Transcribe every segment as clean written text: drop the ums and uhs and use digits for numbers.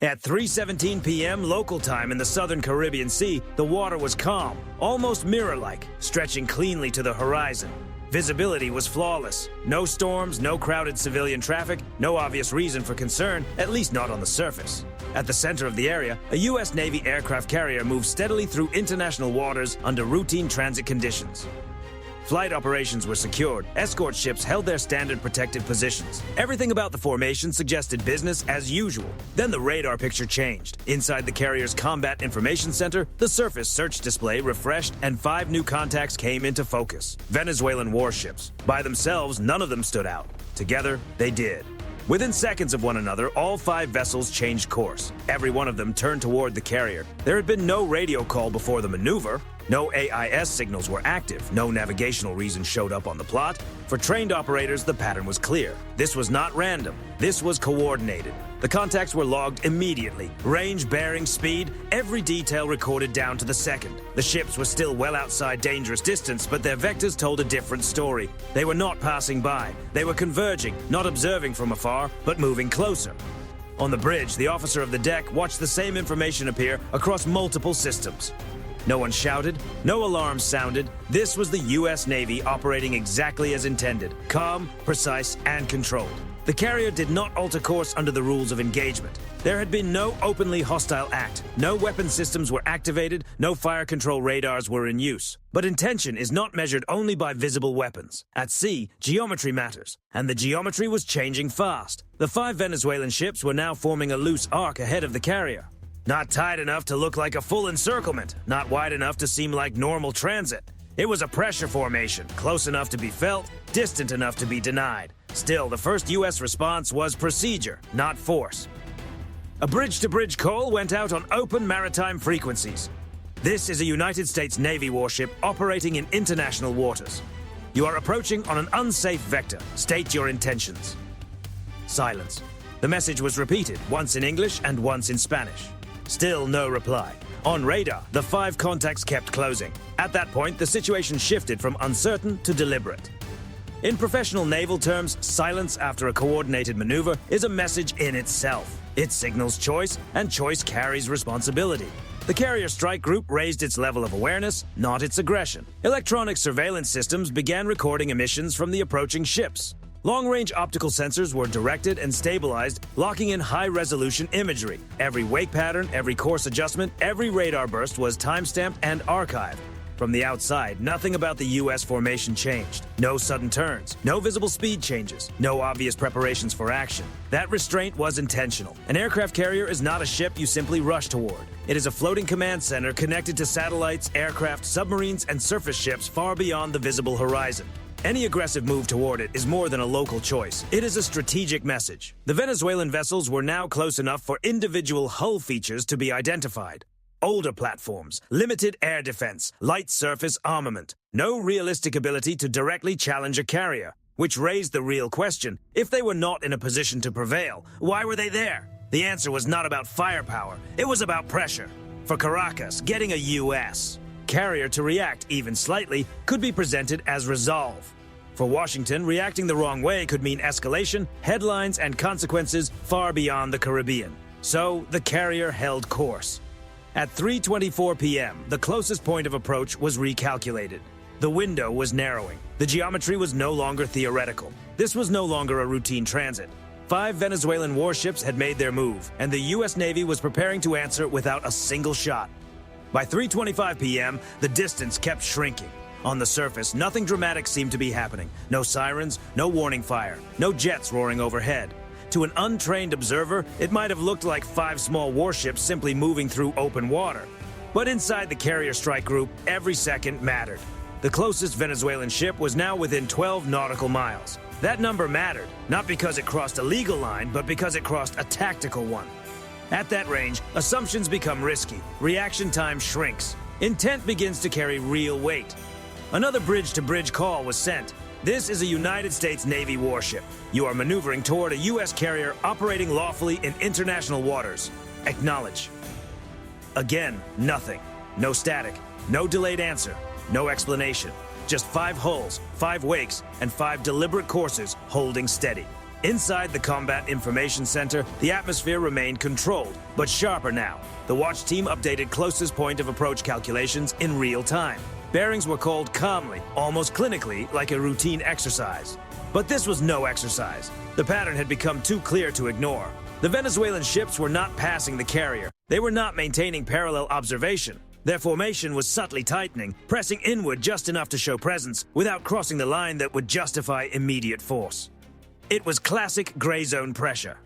At 3:17 p.m. local time in the southern Caribbean Sea, the water was calm, almost mirror-like, stretching cleanly to the horizon. Visibility was flawless. No storms, no crowded civilian traffic, no obvious reason for concern, at least not on the surface. At the center of the area, a U.S. Navy aircraft carrier moved steadily through international waters under routine transit conditions. Flight operations were secured. Escort ships held their standard protective positions. Everything about the formation suggested business as usual. Then the radar picture changed. Inside the carrier's Combat Information Center, the surface search display refreshed and 5 new contacts came into focus. Venezuelan warships. By themselves, none of them stood out. Together, they did. Within seconds of one another, all 5 vessels changed course. Every one of them turned toward the carrier. There had been no radio call before the maneuver. No AIS signals were active. No navigational reason showed up on the plot. For trained operators, the pattern was clear. This was not random. This was coordinated. The contacts were logged immediately. Range, bearing, speed, every detail recorded down to the second. The ships were still well outside dangerous distance, but their vectors told a different story. They were not passing by. They were converging, not observing from afar, but moving closer. On the bridge, the officer of the deck watched the same information appear across multiple systems. No one shouted, no alarms sounded. This was the U.S. Navy operating exactly as intended, calm, precise, and controlled. The carrier did not alter course under the rules of engagement. There had been no openly hostile act. No weapon systems were activated, no fire control radars were in use. But intention is not measured only by visible weapons. At sea, geometry matters, and the geometry was changing fast. The 5 Venezuelan ships were now forming a loose arc ahead of the carrier. Not tight enough to look like a full encirclement, not wide enough to seem like normal transit. It was a pressure formation, close enough to be felt, distant enough to be denied. Still, the first U.S. response was procedure, not force. A bridge-to-bridge call went out on open maritime frequencies. This is a United States Navy warship operating in international waters. You are approaching on an unsafe vector. State your intentions. Silence. The message was repeated, once in English and once in Spanish. Still no reply. On radar, the 5 contacts kept closing. At that point, the situation shifted from uncertain to deliberate. In professional naval terms, silence after a coordinated maneuver is a message in itself. It signals choice, and choice carries responsibility. The carrier strike group raised its level of awareness, not its aggression. Electronic surveillance systems began recording emissions from the approaching ships. Long-range optical sensors were directed and stabilized, locking in high-resolution imagery. Every wake pattern, every course adjustment, every radar burst was time-stamped and archived. From the outside, nothing about the U.S. formation changed. No sudden turns, no visible speed changes, no obvious preparations for action. That restraint was intentional. An aircraft carrier is not a ship you simply rush toward. It is a floating command center connected to satellites, aircraft, submarines, and surface ships far beyond the visible horizon. Any aggressive move toward it is more than a local choice. It is a strategic message. The Venezuelan vessels were now close enough for individual hull features to be identified. Older platforms, limited air defense, light surface armament. No realistic ability to directly challenge a carrier, which raised the real question. If they were not in a position to prevail, why were they there? The answer was not about firepower. It was about pressure. For Caracas, getting a U.S. carrier to react even slightly could be presented as resolve. For Washington, reacting the wrong way could mean escalation, headlines, and consequences far beyond the Caribbean. So, the carrier held course. At 3:24 p.m., the closest point of approach was recalculated. The window was narrowing. The geometry was no longer theoretical. This was no longer a routine transit. 5 Venezuelan warships had made their move, and the U.S. Navy was preparing to answer without a single shot. By 3:25 p.m., the distance kept shrinking. On the surface, nothing dramatic seemed to be happening. No sirens, no warning fire, no jets roaring overhead. To an untrained observer, it might have looked like 5 small warships simply moving through open water. But inside the carrier strike group, every second mattered. The closest Venezuelan ship was now within 12 nautical miles. That number mattered, not because it crossed a legal line, but because it crossed a tactical one. At that range, assumptions become risky. Reaction time shrinks. Intent begins to carry real weight. Another bridge-to-bridge call was sent. This is a United States Navy warship. You are maneuvering toward a U.S. carrier operating lawfully in international waters. Acknowledge. Again, nothing. No static. No delayed answer. No explanation. Just 5 hulls, 5 wakes, and 5 deliberate courses holding steady. Inside the Combat Information Center, the atmosphere remained controlled, but sharper now. The watch team updated closest point of approach calculations in real time. Bearings were called calmly, almost clinically, like a routine exercise. But this was no exercise. The pattern had become too clear to ignore. The Venezuelan ships were not passing the carrier. They were not maintaining parallel observation. Their formation was subtly tightening, pressing inward just enough to show presence without crossing the line that would justify immediate force. It was classic gray zone pressure.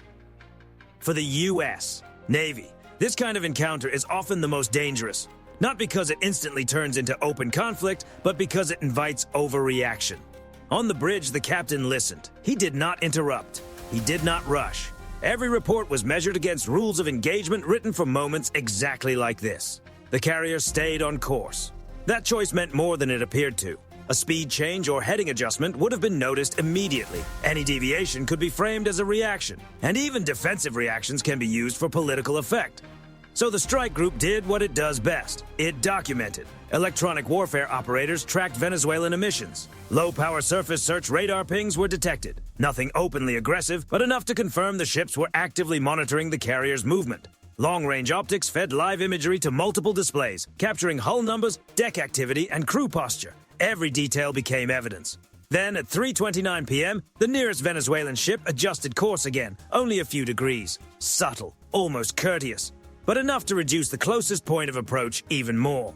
For the U.S. Navy, this kind of encounter is often the most dangerous, not because it instantly turns into open conflict, but because it invites overreaction. On the bridge, the captain listened. He did not interrupt. He did not rush. Every report was measured against rules of engagement written for moments exactly like this. The carrier stayed on course. That choice meant more than it appeared to. A speed change or heading adjustment would have been noticed immediately. Any deviation could be framed as a reaction, and even defensive reactions can be used for political effect. So the strike group did what it does best. It documented. Electronic warfare operators tracked Venezuelan emissions. Low-power surface search radar pings were detected. Nothing openly aggressive, but enough to confirm the ships were actively monitoring the carrier's movement. Long-range optics fed live imagery to multiple displays, capturing hull numbers, deck activity, and crew posture. Every detail became evidence. Then, at 3:29 p.m., the nearest Venezuelan ship adjusted course again, only a few degrees. Subtle, almost courteous, but enough to reduce the closest point of approach even more.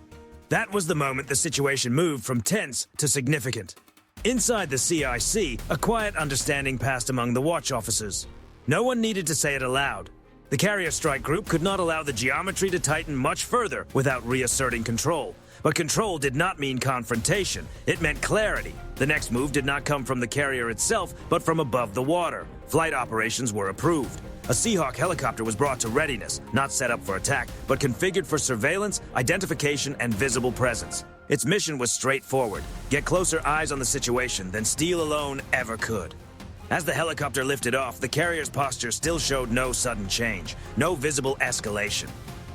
That was the moment the situation moved from tense to significant. Inside the CIC, a quiet understanding passed among the watch officers. No one needed to say it aloud. The carrier strike group could not allow the geometry to tighten much further without reasserting control. But control did not mean confrontation. It meant clarity. The next move did not come from the carrier itself, but from above the water. Flight operations were approved. A Seahawk helicopter was brought to readiness, not set up for attack, but configured for surveillance, identification, and visible presence. Its mission was straightforward: get closer eyes on the situation than steel alone ever could. As the helicopter lifted off, the carrier's posture still showed no sudden change, no visible escalation.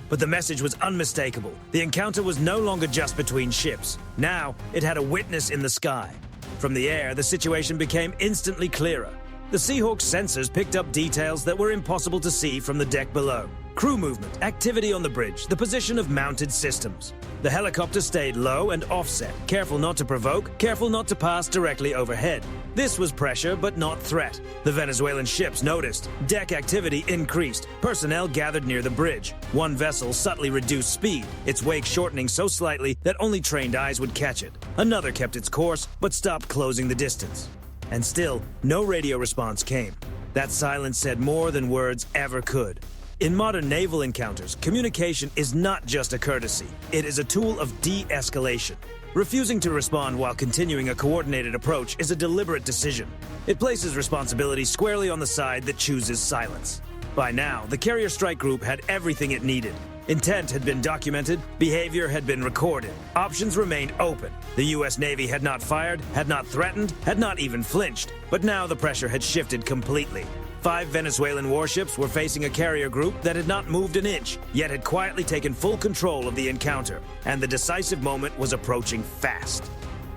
But the message was unmistakable. The encounter was no longer just between ships. Now, it had a witness in the sky. From the air, the situation became instantly clearer. The Seahawk's sensors picked up details that were impossible to see from the deck below. Crew movement, activity on the bridge, the position of mounted systems. The helicopter stayed low and offset, careful not to provoke, careful not to pass directly overhead. This was pressure, but not threat. The Venezuelan ships noticed. Deck activity increased. Personnel gathered near the bridge. One vessel subtly reduced speed, its wake shortening so slightly that only trained eyes would catch it. Another kept its course, but stopped closing the distance. And still, no radio response came. That silence said more than words ever could. In modern naval encounters, communication is not just a courtesy. It is a tool of de-escalation. Refusing to respond while continuing a coordinated approach is a deliberate decision. It places responsibility squarely on the side that chooses silence. By now, the carrier strike group had everything it needed. Intent had been documented, behavior had been recorded, options remained open. The U.S. Navy had not fired, had not threatened, had not even flinched, but now the pressure had shifted completely. 5 Venezuelan warships were facing a carrier group that had not moved an inch, yet had quietly taken full control of the encounter, and the decisive moment was approaching fast.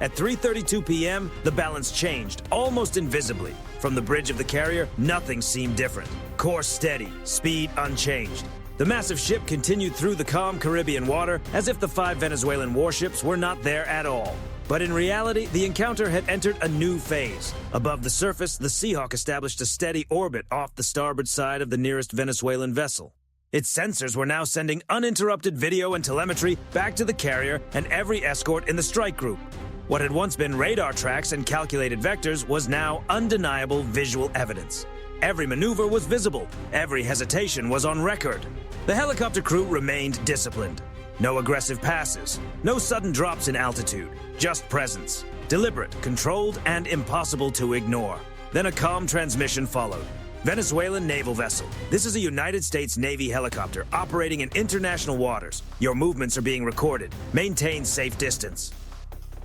At 3:32 p.m., the balance changed, almost invisibly. From the bridge of the carrier, nothing seemed different. Course steady, speed unchanged. The massive ship continued through the calm Caribbean water as if the 5 Venezuelan warships were not there at all. But in reality, the encounter had entered a new phase. Above the surface, the Seahawk established a steady orbit off the starboard side of the nearest Venezuelan vessel. Its sensors were now sending uninterrupted video and telemetry back to the carrier and every escort in the strike group. What had once been radar tracks and calculated vectors was now undeniable visual evidence. Every maneuver was visible. Every hesitation was on record. The helicopter crew remained disciplined. No aggressive passes, no sudden drops in altitude, just presence. Deliberate, controlled, and impossible to ignore. Then a calm transmission followed. Venezuelan naval vessel. This is a United States Navy helicopter operating in international waters. Your movements are being recorded. Maintain safe distance.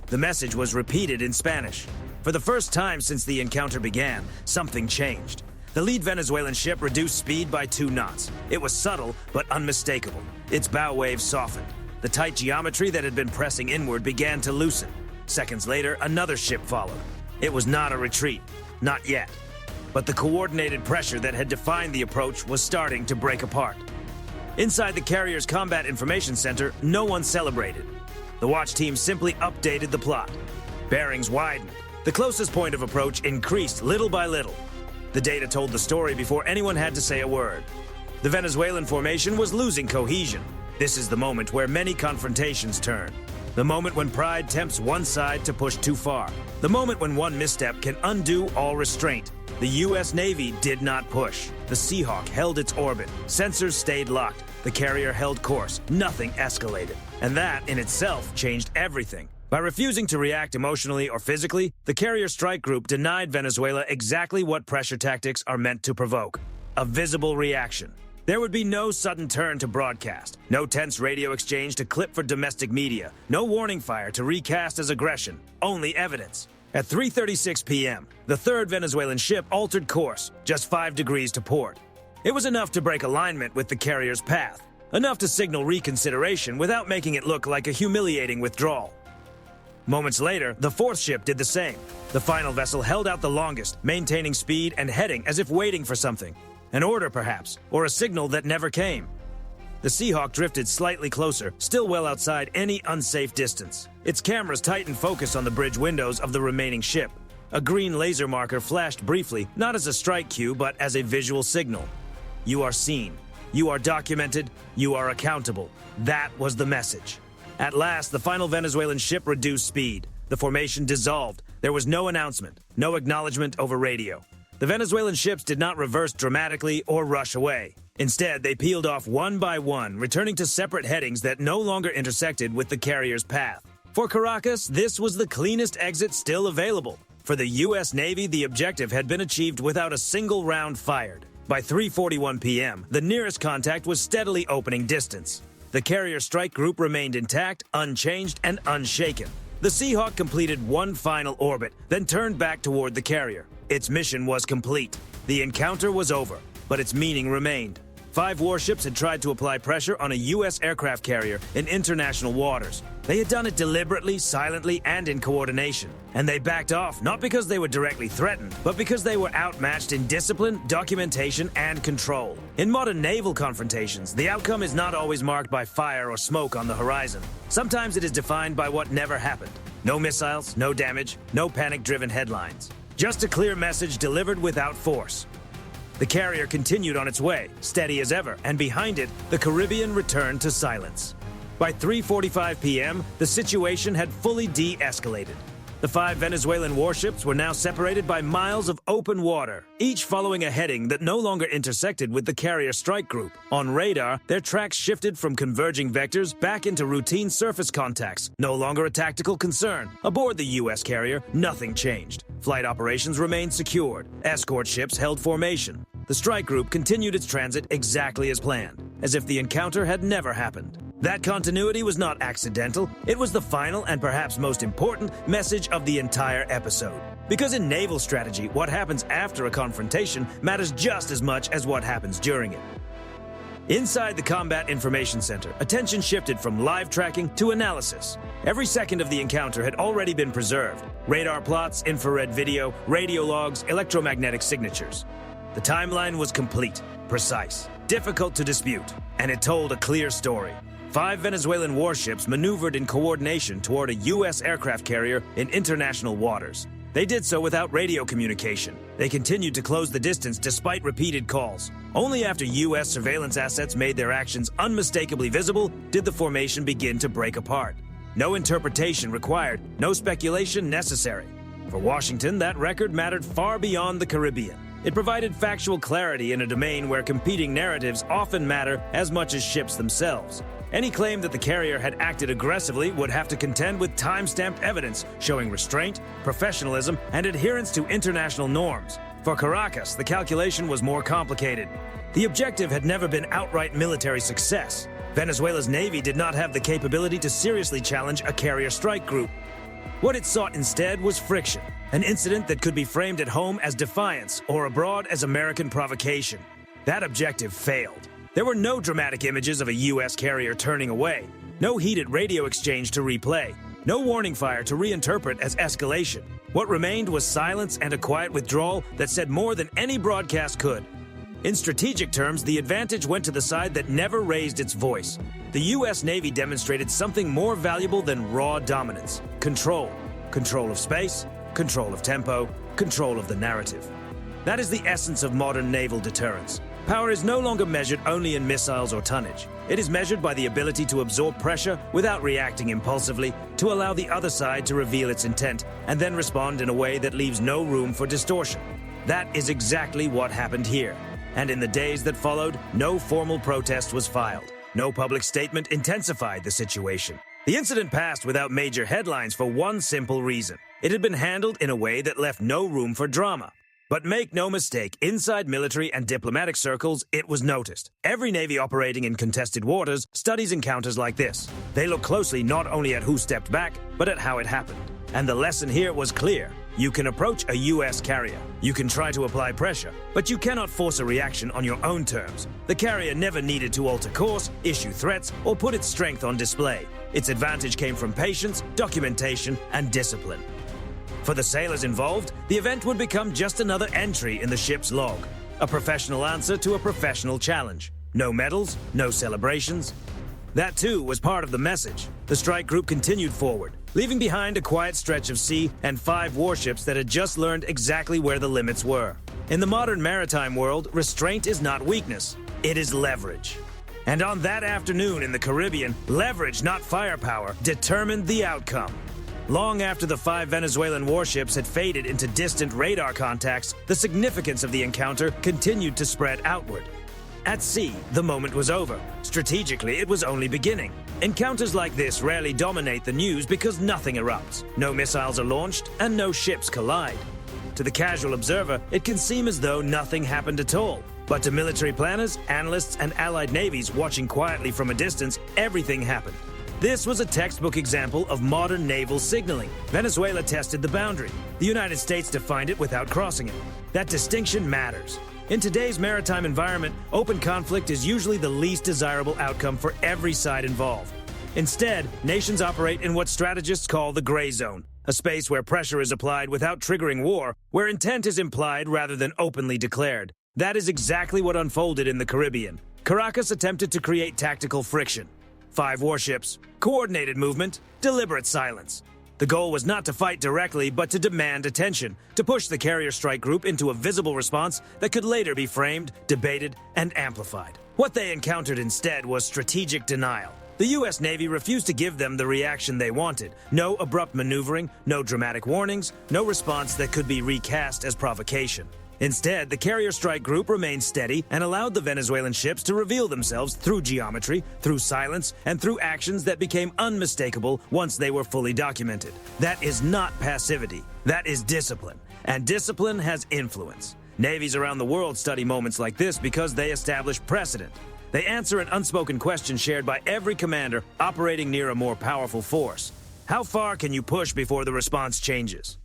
The message was repeated in Spanish. For the first time since the encounter began, something changed. The lead Venezuelan ship reduced speed by 2 knots. It was subtle, but unmistakable. Its bow wave softened. The tight geometry that had been pressing inward began to loosen. Seconds later, another ship followed. It was not a retreat. Not yet. but the coordinated pressure that had defined the approach was starting to break apart. Inside the carrier's Combat Information Center, no one celebrated. The watch team simply updated the plot. Bearings widened. The closest point of approach increased little by little. The data told the story before anyone had to say a word. The Venezuelan formation was losing cohesion. This is the moment where many confrontations turn. The moment when pride tempts one side to push too far. The moment when one misstep can undo all restraint. The U.S. Navy did not push. The Seahawk held its orbit. Sensors stayed locked. The carrier held course. Nothing escalated. And that, in itself, changed everything. By refusing to react emotionally or physically, the carrier strike group denied Venezuela exactly what pressure tactics are meant to provoke: a visible reaction. There would be no sudden turn to broadcast, no tense radio exchange to clip for domestic media, no warning fire to recast as aggression, only evidence. At 3:36 p.m., the third Venezuelan ship altered course, just 5 degrees to port. It was enough to break alignment with the carrier's path, enough to signal reconsideration without making it look like a humiliating withdrawal. Moments later, the fourth ship did the same. The final vessel held out the longest, maintaining speed and heading as if waiting for something. An order, perhaps, or a signal that never came. The Seahawk drifted slightly closer, still well outside any unsafe distance. Its cameras tightened focus on the bridge windows of the remaining ship. A green laser marker flashed briefly, not as a strike cue, but as a visual signal. You are seen. You are documented. You are accountable. That was the message. At last, the final Venezuelan ship reduced speed. The formation dissolved. There was no announcement, no acknowledgement over radio. The Venezuelan ships did not reverse dramatically or rush away. Instead, they peeled off one by one, returning to separate headings that no longer intersected with the carrier's path. For Caracas, this was the cleanest exit still available. For the U.S. Navy, the objective had been achieved without a single round fired. By 3:41 p.m., the nearest contact was steadily opening distance. The carrier strike group remained intact, unchanged, and unshaken. The Seahawk completed one final orbit, then turned back toward the carrier. Its mission was complete. The encounter was over, but its meaning remained. 5 warships had tried to apply pressure on a U.S. aircraft carrier in international waters. They had done it deliberately, silently, and in coordination. And they backed off, not because they were directly threatened, but because they were outmatched in discipline, documentation, and control. In modern naval confrontations, the outcome is not always marked by fire or smoke on the horizon. Sometimes it is defined by what never happened. No missiles, no damage, no panic-driven headlines. Just a clear message delivered without force. The carrier continued on its way, steady as ever, and behind it, the Caribbean returned to silence. By 3:45 p.m., the situation had fully de-escalated. The 5 Venezuelan warships were now separated by miles of open water, each following a heading that no longer intersected with the carrier strike group. On radar, their tracks shifted from converging vectors back into routine surface contacts, no longer a tactical concern. Aboard the U.S. carrier, nothing changed. Flight operations remained secured. Escort ships held formation. The strike group continued its transit exactly as planned, as if the encounter had never happened. That continuity was not accidental. It was the final and perhaps most important message of the entire episode. Because in naval strategy, what happens after a confrontation matters just as much as what happens during it. Inside the Combat Information Center, attention shifted from live tracking to analysis. Every second of the encounter had already been preserved. Radar plots, infrared video, radio logs, electromagnetic signatures. The timeline was complete, precise, difficult to dispute, and it told a clear story. 5 Venezuelan warships maneuvered in coordination toward a U.S. aircraft carrier in international waters. They did so without radio communication. They continued to close the distance despite repeated calls. Only after U.S. surveillance assets made their actions unmistakably visible did the formation begin to break apart. No interpretation required, no speculation necessary. For Washington, that record mattered far beyond the Caribbean. It provided factual clarity in a domain where competing narratives often matter as much as ships themselves. Any claim that the carrier had acted aggressively would have to contend with time-stamped evidence showing restraint, professionalism, and adherence to international norms. For Caracas, the calculation was more complicated. The objective had never been outright military success. Venezuela's Navy did not have the capability to seriously challenge a carrier strike group. What it sought instead was friction, an incident that could be framed at home as defiance or abroad as American provocation. That objective failed. There were no dramatic images of a U.S. carrier turning away, no heated radio exchange to replay, no warning fire to reinterpret as escalation. What remained was silence and a quiet withdrawal that said more than any broadcast could. In strategic terms, the advantage went to the side that never raised its voice. The U.S. Navy demonstrated something more valuable than raw dominance: control. Control of space, control of tempo, control of the narrative. That is the essence of modern naval deterrence. Power is no longer measured only in missiles or tonnage. It is measured by the ability to absorb pressure without reacting impulsively, to allow the other side to reveal its intent, and then respond in a way that leaves no room for distortion. That is exactly what happened here. And in the days that followed, no formal protest was filed. No public statement intensified the situation. The incident passed without major headlines for one simple reason. It had been handled in a way that left no room for drama. But make no mistake, inside military and diplomatic circles, it was noticed. Every Navy operating in contested waters studies encounters like this. They look closely not only at who stepped back, but at how it happened. And the lesson here was clear. You can approach a U.S. carrier. You can try to apply pressure, but you cannot force a reaction on your own terms. The carrier never needed to alter course, issue threats, or put its strength on display. Its advantage came from patience, documentation, and discipline. For the sailors involved, the event would become just another entry in the ship's log. A professional answer to a professional challenge. No medals, no celebrations. That too was part of the message. The strike group continued forward, leaving behind a quiet stretch of sea and 5 warships that had just learned exactly where the limits were. In the modern maritime world, restraint is not weakness, it is leverage. And on that afternoon in the Caribbean, leverage, not firepower, determined the outcome. Long after the 5 Venezuelan warships had faded into distant radar contacts, the significance of the encounter continued to spread outward. At sea, the moment was over. Strategically, it was only beginning. Encounters like this rarely dominate the news because nothing erupts. No missiles are launched, and no ships collide. To the casual observer, it can seem as though nothing happened at all. But to military planners, analysts, and allied navies watching quietly from a distance, everything happened. This was a textbook example of modern naval signaling. Venezuela tested the boundary. The United States defined it without crossing it. That distinction matters. In today's maritime environment, open conflict is usually the least desirable outcome for every side involved. Instead, nations operate in what strategists call the gray zone, a space where pressure is applied without triggering war, where intent is implied rather than openly declared. That is exactly what unfolded in the Caribbean. Caracas attempted to create tactical friction. 5 warships, coordinated movement, deliberate silence. The goal was not to fight directly, but to demand attention, to push the carrier strike group into a visible response that could later be framed, debated, and amplified. What they encountered instead was strategic denial. The U.S. Navy refused to give them the reaction they wanted. No abrupt maneuvering, no dramatic warnings, no response that could be recast as provocation. Instead, the carrier strike group remained steady and allowed the Venezuelan ships to reveal themselves through geometry, through silence, and through actions that became unmistakable once they were fully documented. That is not passivity. That is discipline. And discipline has influence. Navies around the world study moments like this because they establish precedent. They answer an unspoken question shared by every commander operating near a more powerful force. How far can you push before the response changes?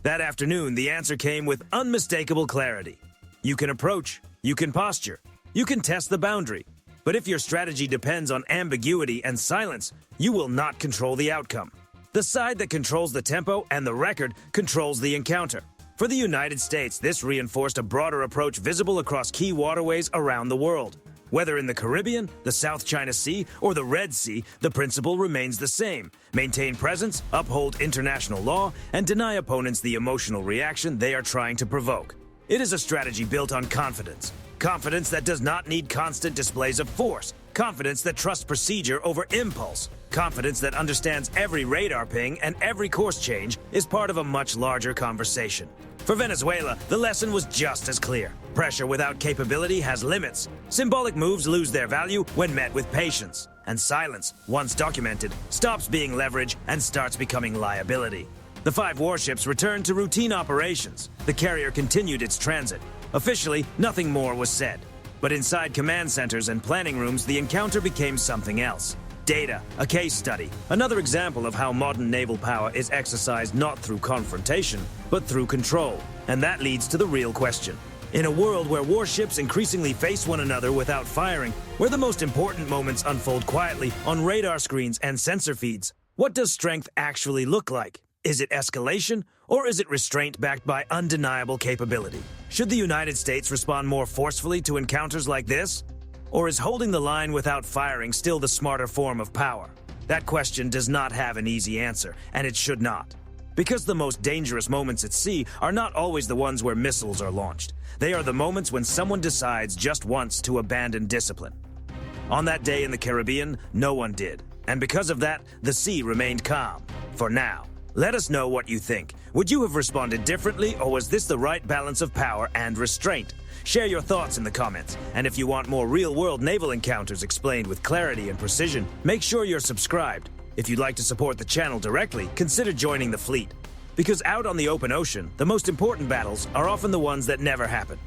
That afternoon, the answer came with unmistakable clarity. You can approach, you can posture, you can test the boundary. But if your strategy depends on ambiguity and silence, you will not control the outcome. The side that controls the tempo and the record controls the encounter. For the United States, this reinforced a broader approach visible across key waterways around the world. Whether in the Caribbean, the South China Sea, or the Red Sea, the principle remains the same. Maintain presence, uphold international law, and deny opponents the emotional reaction they are trying to provoke. It is a strategy built on confidence. Confidence that does not need constant displays of force. Confidence that trusts procedure over impulse. Confidence that understands every radar ping and every course change is part of a much larger conversation. For Venezuela, the lesson was just as clear. Pressure without capability has limits. Symbolic moves lose their value when met with patience. And silence, once documented, stops being leverage and starts becoming liability. The 5 warships returned to routine operations. The carrier continued its transit. Officially, nothing more was said. But inside command centers and planning rooms, the encounter became something else. Data, a case study, another example of how modern naval power is exercised not through confrontation, but through control. And that leads to the real question. In a world where warships increasingly face one another without firing, where the most important moments unfold quietly on radar screens and sensor feeds, what does strength actually look like? Is it escalation, or is it restraint backed by undeniable capability? Should the United States respond more forcefully to encounters like this? Or is holding the line without firing still the smarter form of power? That question does not have an easy answer, and it should not. Because the most dangerous moments at sea are not always the ones where missiles are launched. They are the moments when someone decides just once to abandon discipline. On that day in the Caribbean, no one did. And because of that, the sea remained calm. For now. Let us know what you think. Would you have responded differently, or was this the right balance of power and restraint? Share your thoughts in the comments. And if you want more real-world naval encounters explained with clarity and precision, make sure you're subscribed. If you'd like to support the channel directly, consider joining the fleet. Because out on the open ocean, the most important battles are often the ones that never happen.